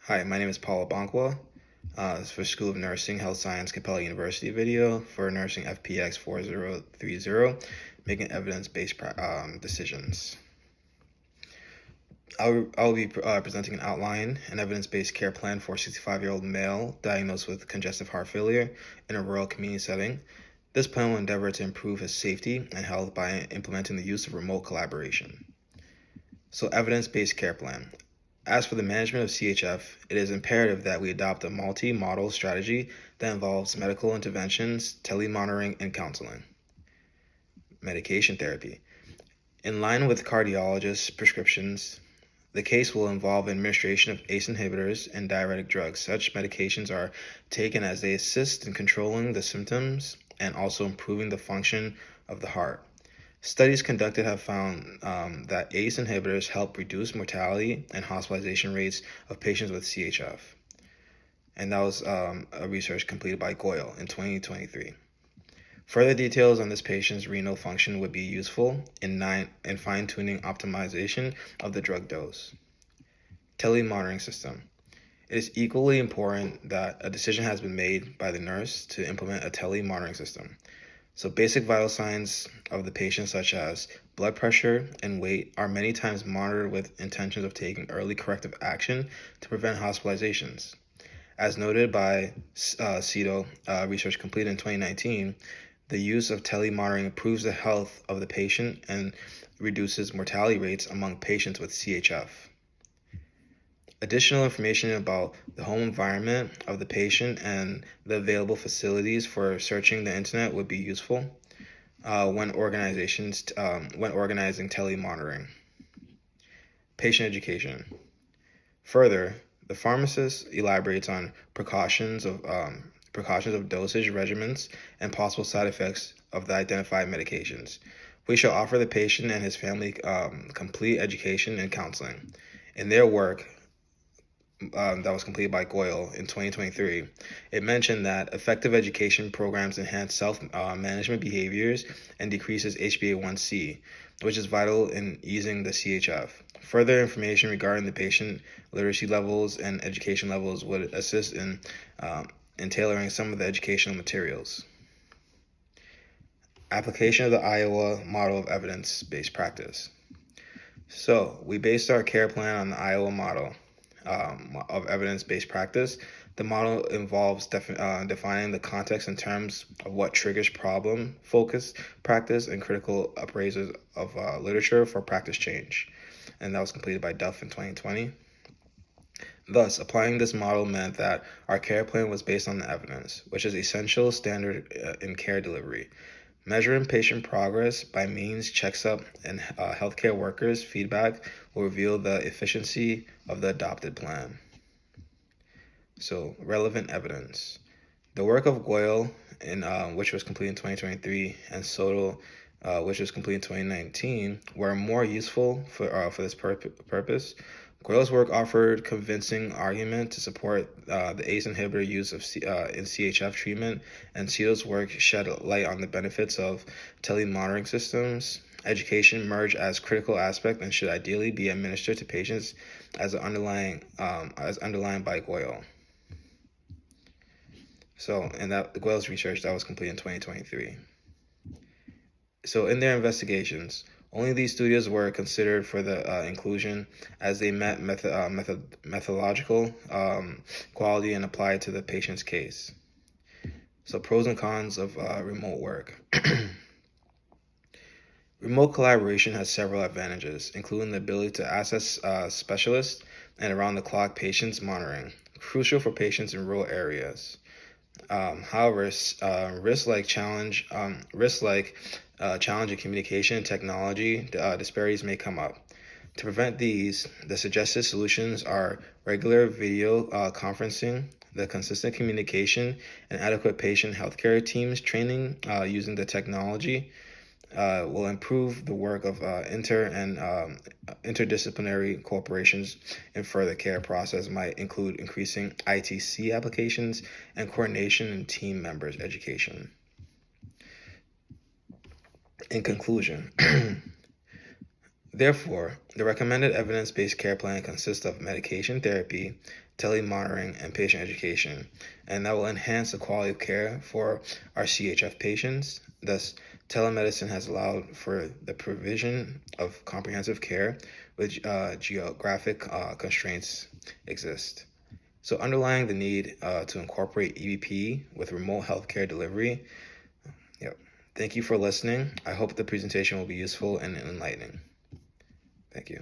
Hi, my name is Paula Bankwa. It's for School of Nursing, Health Science, Capella University video for Nursing FPX 4030, making evidence-based decisions. I'll be presenting an outline, an evidence-based care plan for a 65-year-old male diagnosed with congestive heart failure in a rural community setting. This plan will endeavor to improve his safety and health by implementing the use of remote collaboration. So, evidence-based care plan. As for the management of CHF, it is imperative that we adopt a multi-model strategy that involves medical interventions, telemonitoring, and counseling. Medication therapy. In line with cardiologists' prescriptions, the case will involve administration of ACE inhibitors and diuretic drugs. Such medications are taken as they assist in controlling the symptoms and also improving the function of the heart. Studies conducted have found that ACE inhibitors help reduce mortality and hospitalization rates of patients with CHF. And that was a research completed by Goyle in 2023. Further details on this patient's renal function would be useful in fine-tuning optimization of the drug dose. Telemonitoring system. It is equally important that a decision has been made by the nurse to implement a telemonitoring system. So basic vital signs of the patient, such as blood pressure and weight, are many times monitored with intentions of taking early corrective action to prevent hospitalizations. As noted by CETO research completed in 2019, the use of telemonitoring improves the health of the patient and reduces mortality rates among patients with CHF. Additional information about the home environment of the patient and the available facilities for searching the internet would be useful when organizing telemonitoring. Patient education. Further, the pharmacist elaborates on precautions of dosage regimens and possible side effects of the identified medications. We shall offer the patient and his family complete education and counseling. In their work, that was completed by Goyle in 2023, it mentioned that effective education programs enhance self-management behaviors and decreases HbA1c, which is vital in easing the CHF. Further information regarding the patient literacy levels and education levels would assist in tailoring some of the educational materials. Application of the Iowa model of evidence-based practice. So we based our care plan on the Iowa model of evidence-based practice. The model involves defining the context in terms of what triggers problem-focused practice and critical appraisals of literature for practice change. And that was completed by Duff in 2020. Thus, applying this model meant that our care plan was based on the evidence, which is essential standard in care delivery. Measuring patient progress by means checks up and healthcare workers' feedback will reveal the efficiency of the adopted plan. So, relevant evidence. The work of Goyle, which was completed in 2023, and Soto, which was completed in 2019, were more useful for this purpose. Goyle's work offered convincing argument to support the ACE inhibitor use in CHF treatment, and Ceto's work shed light on the benefits of telemonitoring systems. Education emerged as critical aspect and should ideally be administered to patients as underlying by Goyle. So, and that the Goyle's research that was completed in 2023. So, in their investigations, only these studios were considered for the inclusion as they met methodological quality and applied to the patient's case. So pros and cons of remote work. Remote collaboration has several advantages, including the ability to access specialists and around-the-clock patients monitoring, crucial for patients in rural areas. However, risks like challenge in communication and technology disparities may come up. To prevent these, the suggested solutions are regular video conferencing, the consistent communication, and adequate patient healthcare teams training using the technology will improve the work of interdisciplinary cooperations in further care process might include increasing ITC applications and coordination in team members' education. In conclusion, Therefore, the recommended evidence-based care plan consists of medication therapy, telemonitoring, and patient education, and that will enhance the quality of care for our CHF patients. Thus, telemedicine has allowed for the provision of comprehensive care with geographic constraints exist. So underlying the need to incorporate EBP with remote healthcare delivery. Yep. Thank you for listening. I hope the presentation will be useful and enlightening. Thank you.